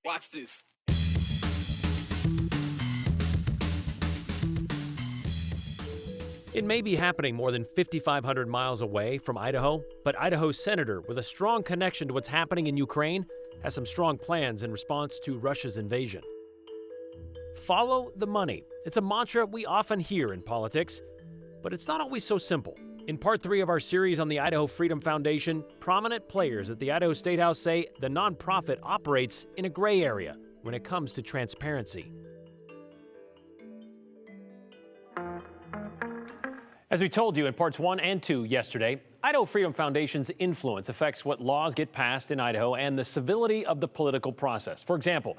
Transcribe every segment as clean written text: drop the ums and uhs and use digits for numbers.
Watch this. It may be happening more than 5,500 miles away from Idaho, but Idaho's senator with a strong connection to what's happening in Ukraine has some strong plans in response to Russia's invasion. Follow the money. It's a mantra we often hear in politics, but it's not always so simple. In part 3 of our series on the Idaho Freedom Foundation, prominent players at the Idaho State House say the nonprofit operates in a gray area when it comes to transparency. As we told you in parts 1 and 2 yesterday, Idaho Freedom Foundation's influence affects what laws get passed in Idaho and the civility of the political process. For example,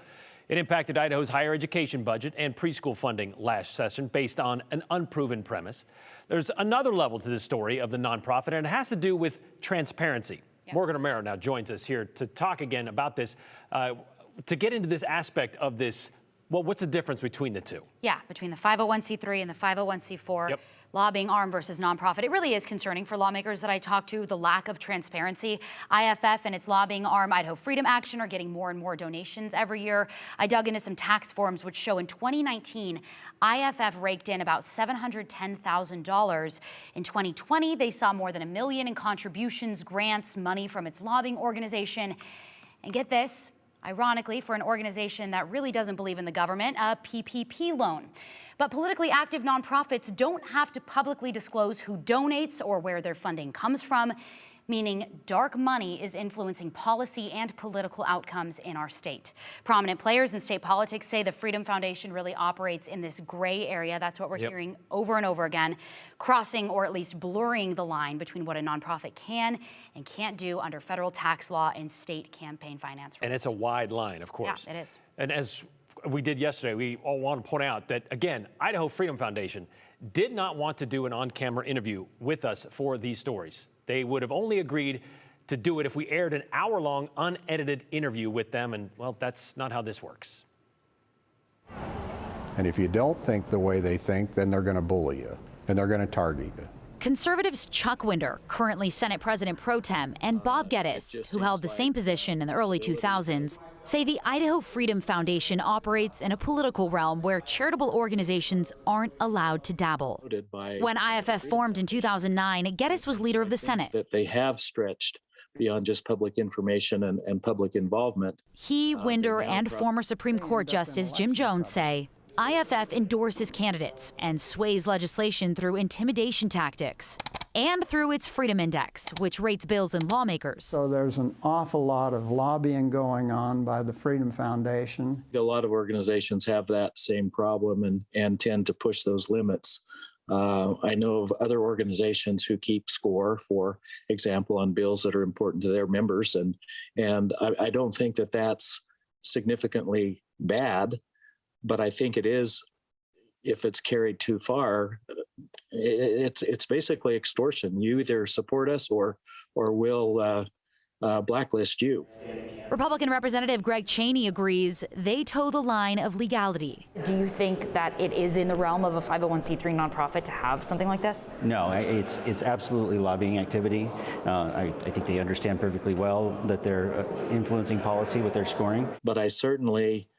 it impacted Idaho's higher education budget and preschool funding last session based on an unproven premise. There's another level to this story of the nonprofit, and it has to do with transparency. Yep. Morgan Romero now joins us here to talk again about this, to get into this aspect of this. Well, what's the difference between the two? Yeah, between the 501c3 and the 501c4, lobbying arm versus nonprofit. It really is concerning for lawmakers that I talk to, the lack of transparency. IFF and its lobbying arm, Idaho Freedom Action, are getting more and more donations every year. I dug into some tax forms which show in 2019, IFF raked in about $710,000. In 2020, they saw more than $1 million in contributions, grants, money from its lobbying organization. And get this, ironically, for an organization that really doesn't believe in the government, a PPP loan. But politically active nonprofits don't have to publicly disclose who donates or where their funding comes from, meaning dark money is influencing policy and political outcomes in our state. Prominent players in state politics say the Freedom Foundation really operates in this gray area. That's what we're hearing over and over again, crossing or at least blurring the line between what a nonprofit can and can't do under federal tax law and state campaign finance rules. And it's a wide line, of course. Yeah, it is. And as we did yesterday, we all want to point out that, again, Idaho Freedom Foundation did not want to do an on-camera interview with us for these stories. They would have only agreed to do it if we aired an hour-long unedited interview with them, and, well, that's not how this works. And if you don't think the way they think, then they're going to bully you, and they're going to target you. Conservatives Chuck Winder, currently Senate President Pro Tem, and Bob Geddes, who held the same position in the early 2000s, say the Idaho Freedom Foundation operates in a political realm where charitable organizations aren't allowed to dabble. When IFF formed in 2009, Geddes was leader of the Senate. That they have stretched beyond just public information and public involvement. He, Winder, and former Supreme Court Justice Jim Jones say IFF endorses candidates and sways legislation through intimidation tactics and through its Freedom Index, which rates bills and lawmakers. So there's an awful lot of lobbying going on by the Freedom Foundation. A lot of organizations have that same problem and tend to push those limits. I know of other organizations who keep score, for example, on bills that are important to their members. And I don't think that that's significantly bad. But I think it is, if it's carried too far, it's basically extortion. You either support us or we'll blacklist you. Republican Representative Greg Cheney agrees they toe the line of legality. Do you think that it is in the realm of a 501c3 nonprofit to have something like this? No, it's absolutely lobbying activity. I think they understand perfectly well that they're influencing policy with their scoring. But I certainly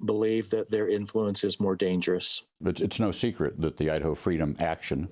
believe that their influence is more dangerous. It's no secret that the Idaho Freedom Action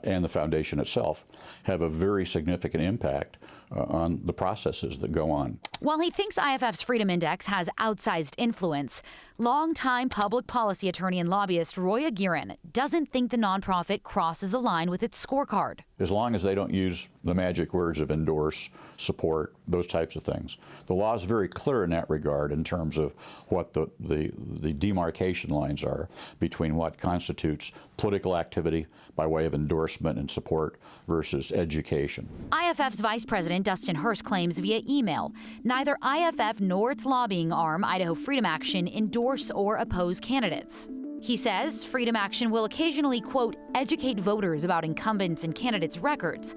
and the foundation itself have a very significant impact on the processes that go on. While he thinks IFF's Freedom Index has outsized influence, longtime public policy attorney and lobbyist Roy Aguirre doesn't think the nonprofit crosses the line with its scorecard. As long as they don't use the magic words of endorse, support, those types of things. The law is very clear in that regard in terms of what the demarcation lines are between what constitutes political activity by way of endorsement and support versus education. IFF's Vice President Dustin Hurst claims via email neither IFF nor its lobbying arm, Idaho Freedom Action, endorse or oppose candidates. He says Freedom Action will occasionally, quote, educate voters about incumbents and candidates' records,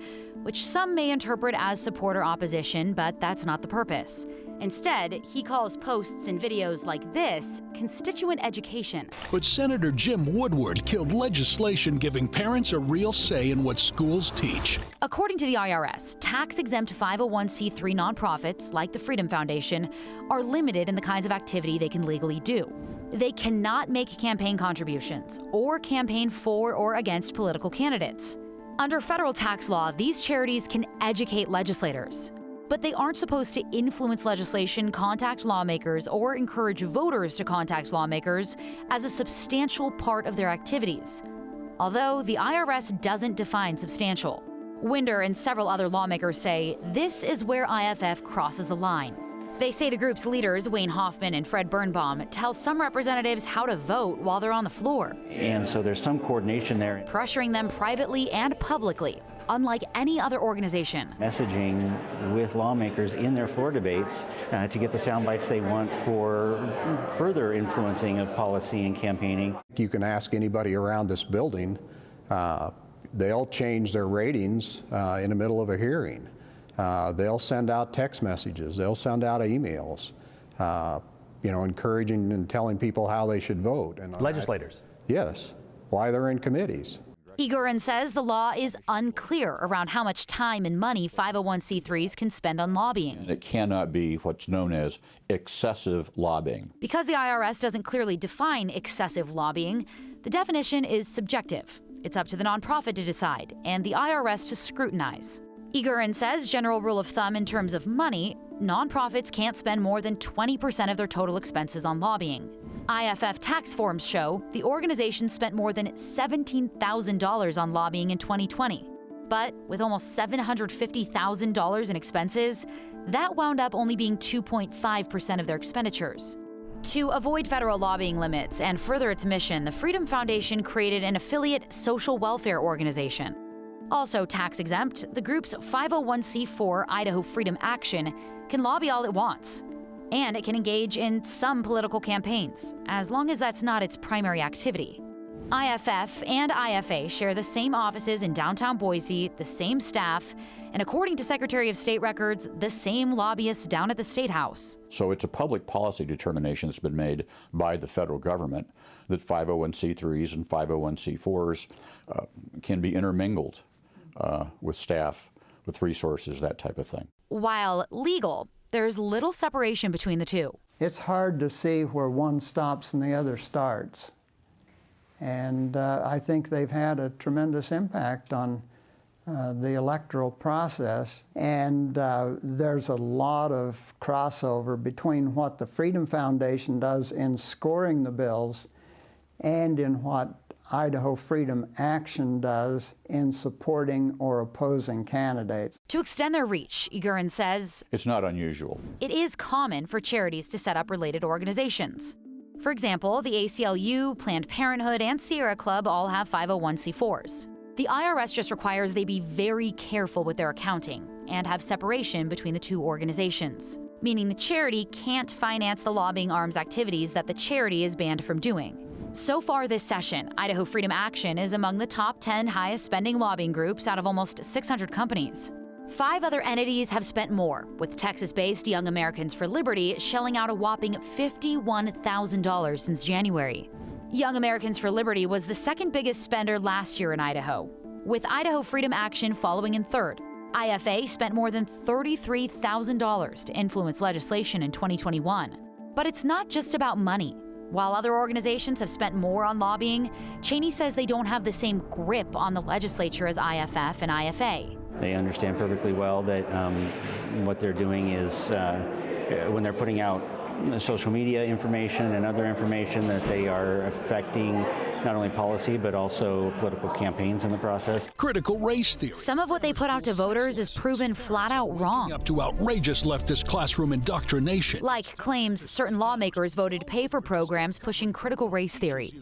which some may interpret as support or opposition, but that's not the purpose. Instead, he calls posts and videos like this constituent education. But Senator Jim Woodward killed legislation giving parents a real say in what schools teach. According to the IRS, tax-exempt 501c3 nonprofits, like the Freedom Foundation, are limited in the kinds of activity they can legally do. They cannot make campaign contributions or campaign for or against political candidates. Under federal tax law, these charities can educate legislators, but they aren't supposed to influence legislation, contact lawmakers, or encourage voters to contact lawmakers as a substantial part of their activities. Although the IRS doesn't define substantial. Winder and several other lawmakers say this is where IFF crosses the line. They say the group's leaders, Wayne Hoffman and Fred Birnbaum, tell some representatives how to vote while they're on the floor. And so there's some coordination there. Pressuring them privately and publicly, unlike any other organization. Messaging with lawmakers in their floor debates to get the sound bites they want for further influencing of policy and campaigning. You can ask anybody around this building, they'll change their ratings in the middle of a hearing. They'll send out text messages, they'll send out emails, encouraging and telling people how they should vote. And Legislators? Yes, why they're in committees. Egorin says the law is unclear around how much time and money 501c3s can spend on lobbying. And it cannot be what's known as excessive lobbying. Because the IRS doesn't clearly define excessive lobbying, the definition is subjective. It's up to the nonprofit to decide and the IRS to scrutinize. Egorin says, general rule of thumb in terms of money, nonprofits can't spend more than 20% of their total expenses on lobbying. IFF tax forms show the organization spent more than $17,000 on lobbying in 2020. But with almost $750,000 in expenses, that wound up only being 2.5% of their expenditures. To avoid federal lobbying limits and further its mission, the Freedom Foundation created an affiliate social welfare organization. Also tax-exempt, the group's 501c4 Idaho Freedom Action can lobby all it wants. And it can engage in some political campaigns, as long as that's not its primary activity. IFF and IFA share the same offices in downtown Boise, the same staff, and according to Secretary of State records, the same lobbyists down at the State House. So it's a public policy determination that's been made by the federal government that 501c3s and 501c4s can be intermingled with staff, with resources, that type of thing. While legal, there's little separation between the two. It's hard to see where one stops and the other starts. And I think they've had a tremendous impact on the electoral process. And there's a lot of crossover between what the Freedom Foundation does in scoring the bills and in what Idaho Freedom Action does in supporting or opposing candidates. To extend their reach, Egorin says, it's not unusual. It is common for charities to set up related organizations. For example, the ACLU, Planned Parenthood, and Sierra Club all have 501c4s. The IRS just requires they be very careful with their accounting and have separation between the two organizations, meaning the charity can't finance the lobbying arm's activities that the charity is banned from doing. So far this session, Idaho Freedom Action is among the top 10 highest spending lobbying groups out of almost 600 companies. 5 other entities have spent more, with Texas-based Young Americans for Liberty shelling out a whopping $51,000 since January. Young Americans for Liberty was the second biggest spender last year in Idaho, with Idaho Freedom Action following in third. IFA spent more than $33,000 to influence legislation in 2021. But it's not just about money. While other organizations have spent more on lobbying, Cheney says they don't have the same grip on the legislature as IFF and IFA. They understand perfectly well that what they're doing is when they're putting out social media information and other information, that they are affecting not only policy but also political campaigns in the process. Critical race theory. Some of what they put out to voters is proven flat out wrong. Up to outrageous leftist classroom indoctrination. Like claims certain lawmakers voted to pay for programs pushing critical race theory.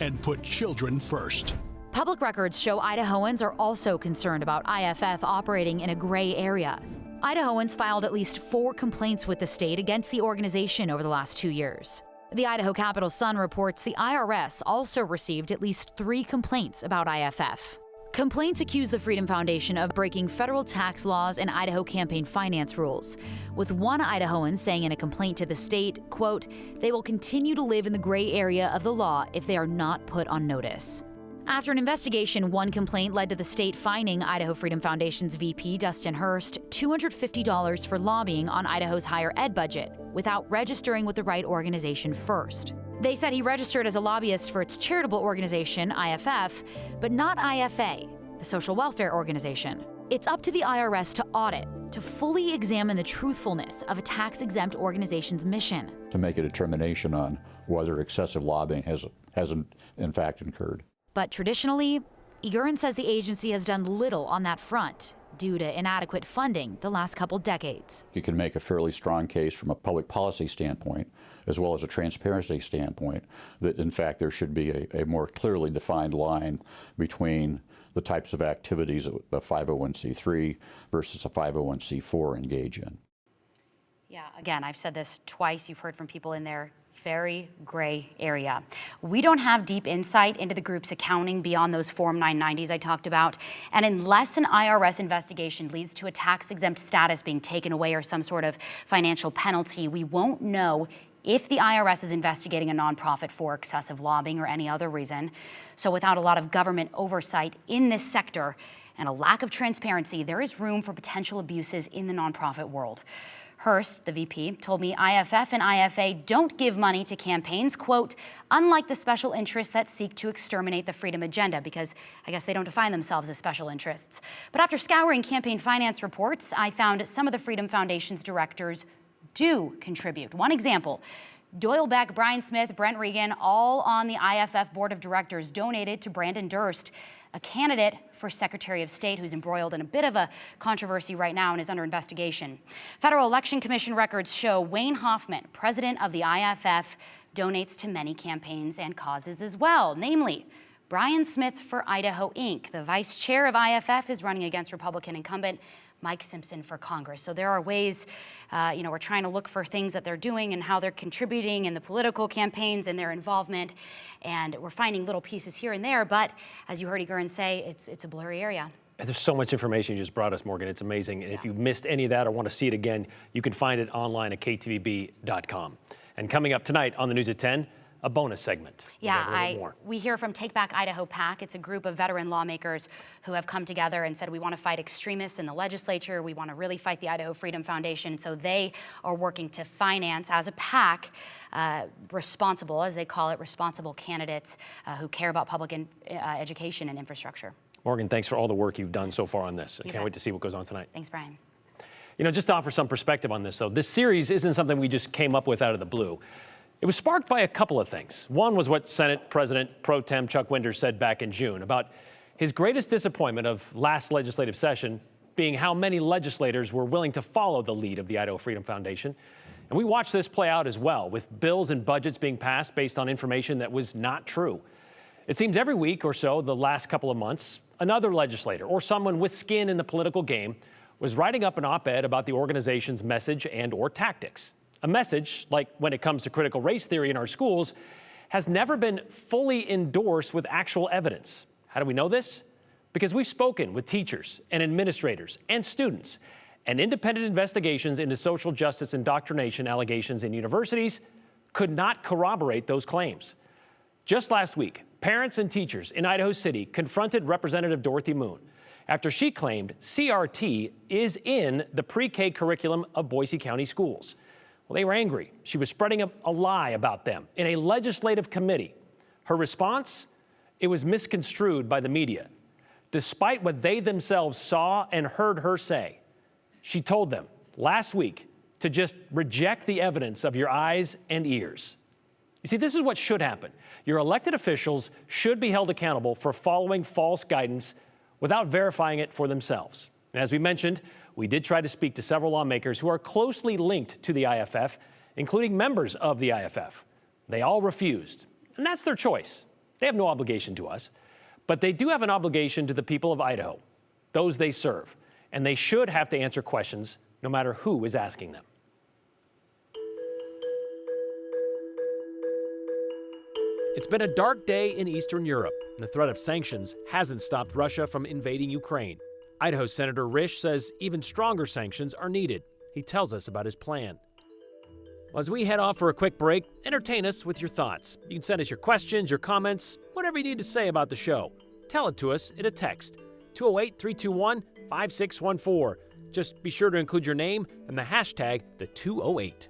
And put children first. Public records show Idahoans are also concerned about IFF operating in a gray area. Idahoans filed at least 4 complaints with the state against the organization over the last 2 years. The Idaho Capital Sun reports the IRS also received at least 3 complaints about IFF. Complaints accuse the Freedom Foundation of breaking federal tax laws and Idaho campaign finance rules, with one Idahoan saying in a complaint to the state, quote, "They will continue to live in the gray area of the law if they are not put on notice." After an investigation, one complaint led to the state fining Idaho Freedom Foundation's VP, Dustin Hurst, $250 for lobbying on Idaho's higher ed budget without registering with the right organization first. They said he registered as a lobbyist for its charitable organization, IFF, but not IFA, the social welfare organization. It's up to the IRS to audit, to fully examine the truthfulness of a tax-exempt organization's mission. To make a determination on whether excessive lobbying has in fact occurred. But traditionally, Eguren says the agency has done little on that front due to inadequate funding the last couple decades. You can make a fairly strong case from a public policy standpoint, as well as a transparency standpoint, that in fact there should be a more clearly defined line between the types of activities a 501c3 versus a 501c4 engage in. Yeah, again, I've said this twice. You've heard from people in there. Very gray area. We don't have deep insight into the group's accounting beyond those Form 990s I talked about. And unless an IRS investigation leads to a tax-exempt status being taken away or some sort of financial penalty, we won't know if the IRS is investigating a nonprofit for excessive lobbying or any other reason. So without a lot of government oversight in this sector and a lack of transparency, there is room for potential abuses in the nonprofit world. Hurst, the VP, told me IFF and IFA don't give money to campaigns, quote, unlike the special interests that seek to exterminate the freedom agenda, because I guess they don't define themselves as special interests. But after scouring campaign finance reports, I found some of the Freedom Foundation's directors do contribute. One example, Doyle Beck, Brian Smith, Brent Regan, all on the IFF board of directors, donated to Brandon Durst, a candidate for Secretary of State who's embroiled in a bit of a controversy right now and is under investigation. Federal Election Commission records show Wayne Hoffman, president of the IFF, donates to many campaigns and causes as well, namely Brian Smith for Idaho, Inc. The vice chair of IFF is running against Republican incumbent Mike Simpson for Congress. So there are ways, we're trying to look for things that they're doing and how they're contributing in the political campaigns and their involvement. And we're finding little pieces here and there. But as you heard Eguren say, it's a blurry area. And there's so much information you just brought us, Morgan. It's amazing. And if you missed any of that or want to see it again, you can find it online at KTVB.com. And coming up tonight on the News at 10, a bonus segment. We hear from Take Back Idaho PAC. It's a group of veteran lawmakers who have come together and said, we want to fight extremists in the legislature. We want to really fight the Idaho Freedom Foundation. So they are working to finance, as a PAC, responsible, as they call it, responsible candidates who care about public education and infrastructure. Morgan, thanks for all the work you've done so far on this. I can't wait to see what goes on tonight. Thanks, Brian. You know, just to offer some perspective on this, though, this series isn't something we just came up with out of the blue. It was sparked by a couple of things. One was what Senate President Pro Tem Chuck Winders said back in June about his greatest disappointment of last legislative session being how many legislators were willing to follow the lead of the Idaho Freedom Foundation. And we watched this play out as well, with bills and budgets being passed based on information that was not true. It seems every week or so, the last couple of months, another legislator or someone with skin in the political game was writing up an op-ed about the organization's message and or tactics. A message, like when it comes to critical race theory in our schools, has never been fully endorsed with actual evidence. How do we know this? Because we've spoken with teachers and administrators and students, and independent investigations into social justice indoctrination allegations in universities could not corroborate those claims. Just last week, parents and teachers in Idaho City confronted Representative Dorothy Moon after she claimed CRT is in the pre-K curriculum of Boise County schools. Well, they were angry. She was spreading a lie about them in a legislative committee. Her response? It was misconstrued by the media. Despite what they themselves saw and heard her say, she told them last week to just reject the evidence of your eyes and ears. You see, this is what should happen. Your elected officials should be held accountable for following false guidance without verifying it for themselves. And as we mentioned, we did try to speak to several lawmakers who are closely linked to the IFF, including members of the IFF. They all refused, and that's their choice. They have no obligation to us, but they do have an obligation to the people of Idaho, those they serve, and they should have to answer questions no matter who is asking them. It's been a dark day in Eastern Europe, and the threat of sanctions hasn't stopped Russia from invading Ukraine. Idaho Senator Risch says even stronger sanctions are needed. He tells us about his plan. As we head off for a quick break, entertain us with your thoughts. You can send us your questions, your comments, whatever you need to say about the show. Tell it to us in a text, 208-321-5614. Just be sure to include your name and the hashtag #the208.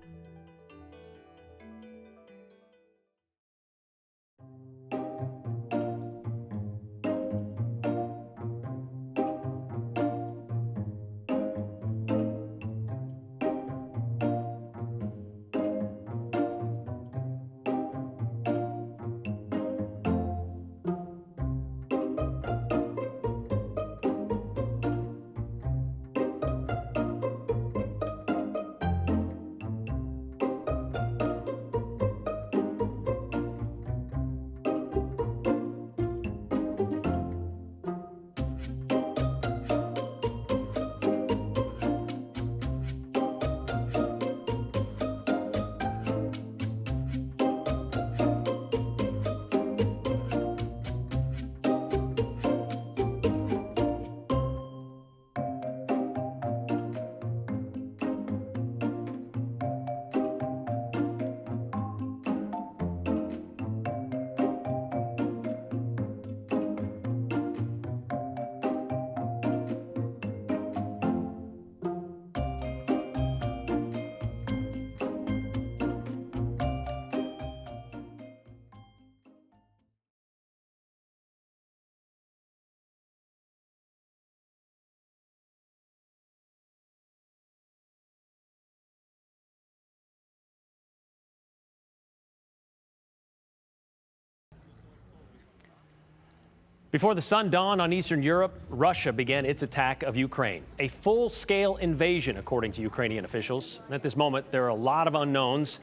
Before the sun dawned on Eastern Europe, Russia began its attack of Ukraine, a full-scale invasion, according to Ukrainian officials. At this moment, there are a lot of unknowns,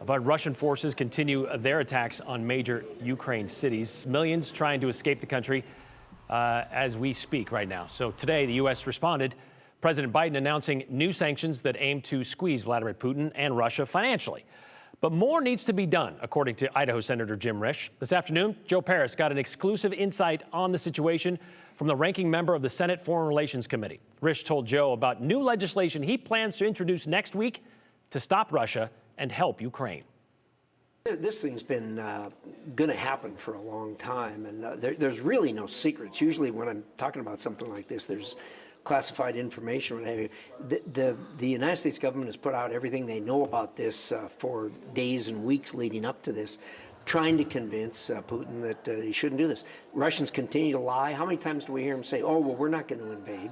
but Russian forces continue their attacks on major Ukraine cities, millions trying to escape the country as we speak right now. So today, the U.S. responded, President Biden announcing new sanctions that aim to squeeze Vladimir Putin and Russia financially. But more needs to be done, according to Idaho Senator Jim Risch. This afternoon, Joe Paris got an exclusive insight on the situation from the ranking member of the Senate Foreign Relations Committee. Risch told Joe about new legislation he plans to introduce next week to stop Russia and help Ukraine. This thing's been going to happen for a long time, and there's really no secrets. Usually when I'm talking about something like this, there's classified information, what have you. The United States government has put out everything they know about this for days and weeks leading up to this, trying to convince Putin that he shouldn't do this. Russians continue to lie. How many times do we hear them say, oh, well, we're not going to invade?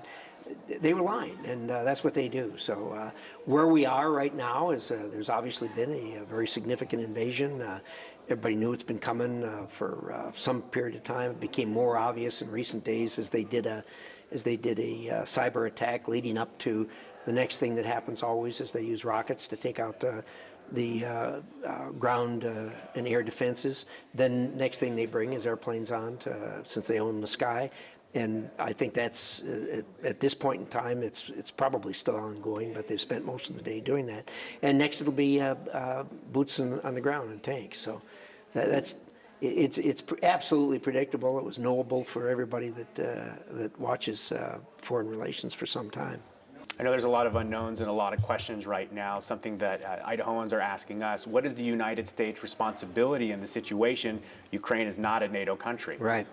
They were lying, and that's what they do. So where we are right now is there's obviously been a very significant invasion. Everybody knew it's been coming for some period of time. It became more obvious in recent days as they did a cyber attack leading up to the next thing that happens always is they use rockets to take out the ground and air defenses. Then next thing they bring is airplanes on since they own the sky. And I think that's, at this point in time, it's probably still ongoing, but they've spent most of the day doing that. And next it'll be boots on the ground and tanks. So it's absolutely predictable. It was knowable for everybody that watches foreign relations for some time. I know there's a lot of unknowns and a lot of questions right now, something that Idahoans are asking us. What is the United States' responsibility in the situation? Ukraine is not a NATO country. Right.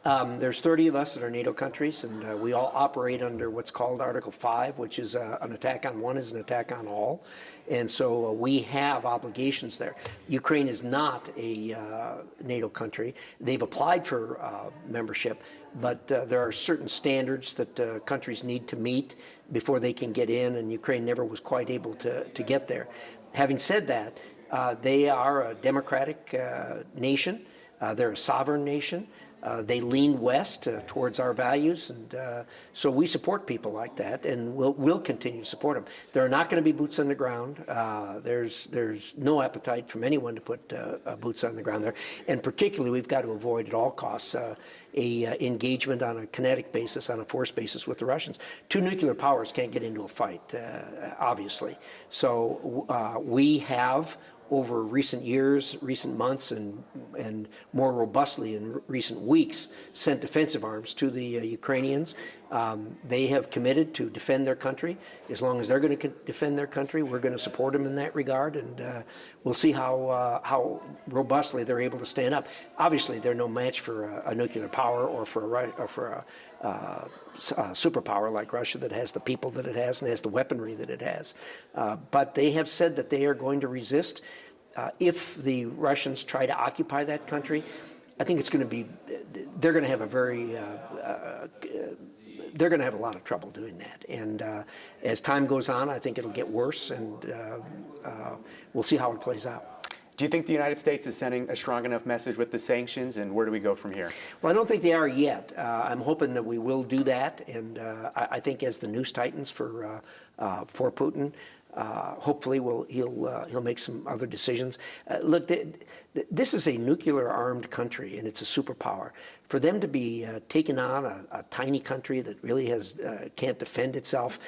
There's 30 of us that are NATO countries, and we all operate under what's called Article 5, which is an attack on one is an attack on all. And so we have obligations there. Ukraine is not a NATO country. They've applied for membership, but there are certain standards that countries need to meet before they can get in, and Ukraine never was quite able to get there. Having said that, they are a democratic nation. They're a sovereign nation. They lean west towards our values, and so we support people like that, and we'll continue to support them. There are not going to be boots on the ground. There's no appetite from anyone to put boots on the ground there, and particularly we've got to avoid at all costs a engagement on a kinetic basis, on a force basis with the Russians. Two nuclear powers can't get into a fight, obviously. So we have over recent years, recent months, and more robustly in recent weeks, sent defensive arms to the Ukrainians. They have committed to defend their country. As long as they're going to defend their country, we're going to support them in that regard, and we'll see how robustly they're able to stand up. Obviously, they're no match for a nuclear power or for a superpower like Russia that has the people that it has and has the weaponry that it has. But they have said that they are going to resist. If the Russians try to occupy that country, I think it's going to be, they're going to have a very, they're going to have a lot of trouble doing that. And as time goes on, I think it'll get worse, and we'll see how it plays out. Do you think the United States is sending a strong enough message with the sanctions, and where do we go from here? Well, I don't think they are yet. I'm hoping that we will do that, and I think as the noose tightens for Putin, hopefully he'll make some other decisions. Look, this is a nuclear-armed country, and it's a superpower. For them to be taking on a tiny country that really can't defend itself,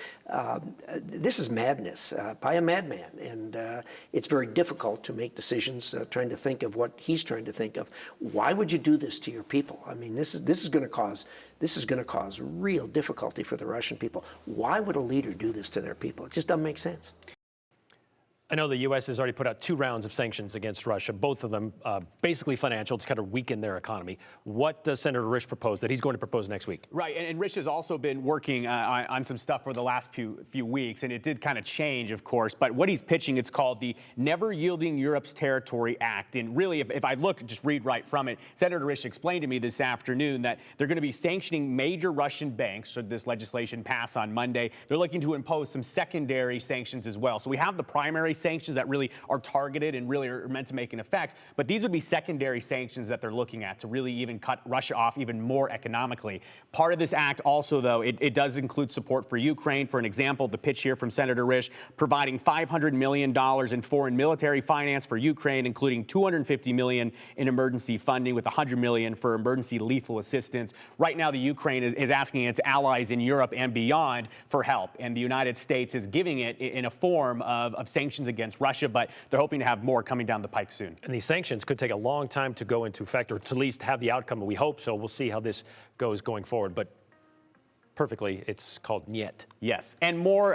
this is madness by a madman, and it's very difficult to make decisions trying to think of what he's trying to think of. Why would you do this to your people? I mean, this is going to cause real difficulty for the Russian people. Why would a leader do this to their people? It just doesn't make sense. I know the U.S. has already put out 2 rounds of sanctions against Russia, both of them basically financial to kind of weaken their economy. What does Senator Risch propose that he's going to propose next week? Right, and Risch has also been working on some stuff for the last few weeks, and it did kind of change, of course. But what he's pitching, it's called the Never Yielding Europe's Territory Act. And really, if I look, just read right from it, Senator Risch explained to me this afternoon that they're going to be sanctioning major Russian banks should this legislation pass on Monday. They're looking to impose some secondary sanctions as well. So we have the primary sanctions that really are targeted and really are meant to make an effect, but these would be secondary sanctions that they're looking at to really even cut Russia off even more economically. Part of this act also, though, it does include support for Ukraine. For an example, the pitch here from Senator Risch, providing $500 million in foreign military finance for Ukraine, including $250 million in emergency funding with $100 million for emergency lethal assistance. Right now, the Ukraine is asking its allies in Europe and beyond for help, and the United States is giving it in a form of sanctions against Russia, but they're hoping to have more coming down the pike soon. And these sanctions could take a long time to go into effect, or to at least have the outcome we hope so. We'll see how this goes going forward. But perfectly, it's called Niet. Yes, and more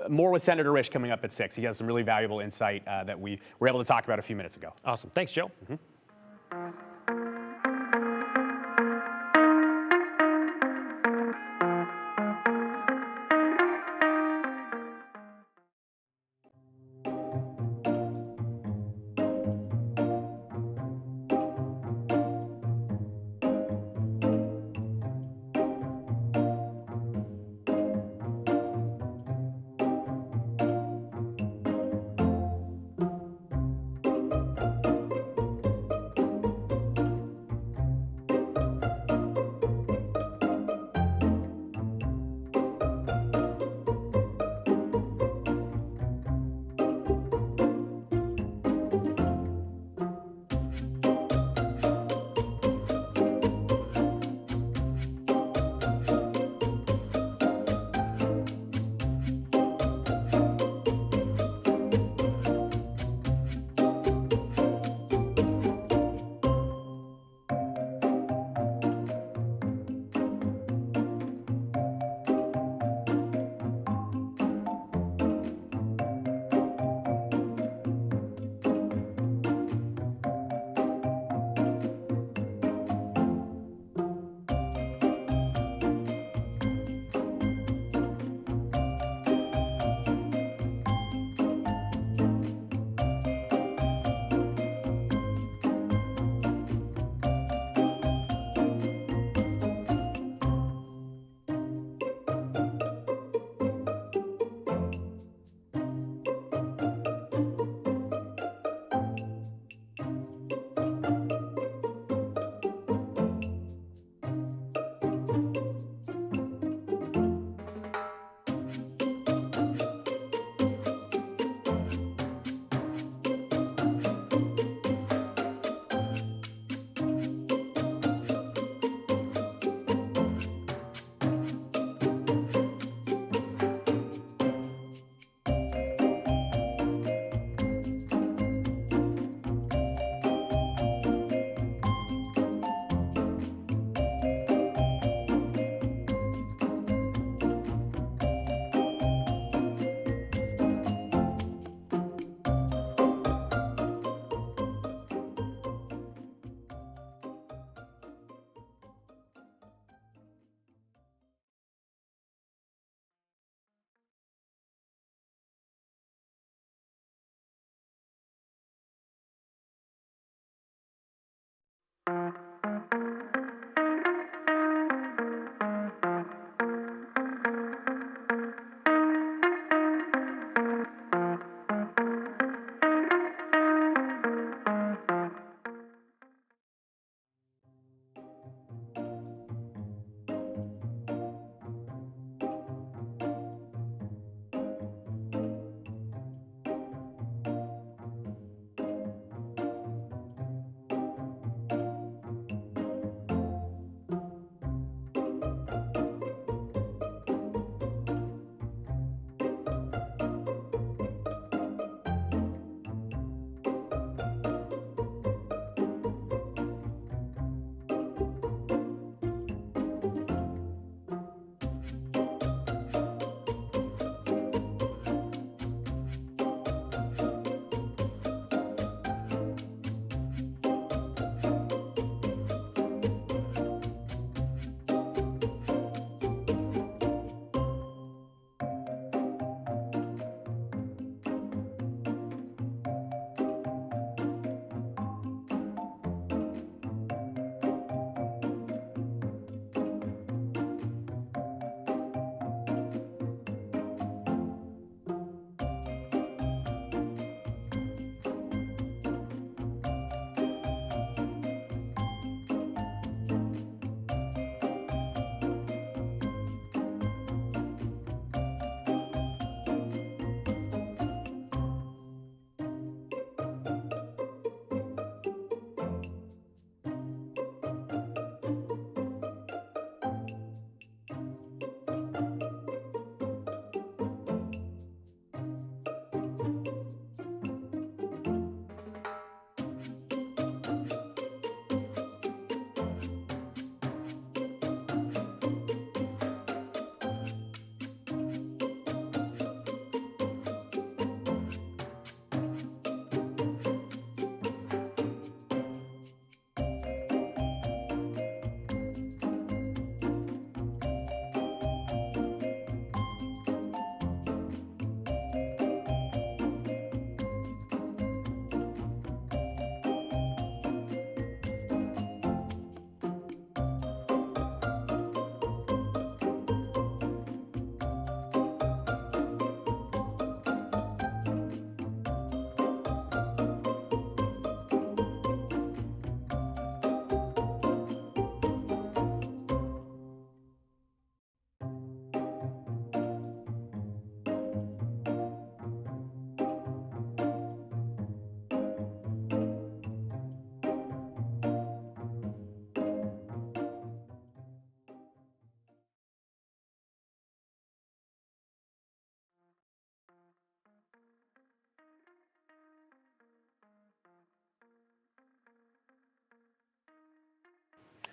with Senator Risch coming up at 6. He has some really valuable insight that we were able to talk about a few minutes ago. Awesome. Thanks, Joe.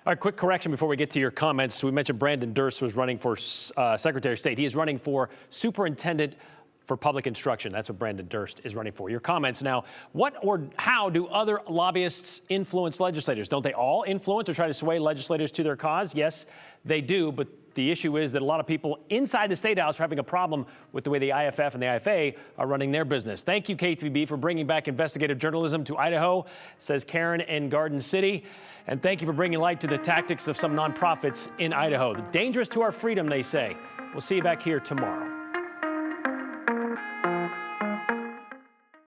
All right, quick correction before we get to your comments. We mentioned Brandon Durst was running for Secretary of State. He is running for Superintendent for Public Instruction. That's what Brandon Durst is running for. Your comments now. What or how do other lobbyists influence legislators? Don't they all influence or try to sway legislators to their cause? Yes, they do, but the issue is that a lot of people inside the State House are having a problem with the way the IFF and the IFA are running their business. Thank you, KTVB, for bringing back investigative journalism to Idaho, says Karen in Garden City. And thank you for bringing light to the tactics of some nonprofits in Idaho. Dangerous to our freedom, they say. We'll see you back here tomorrow.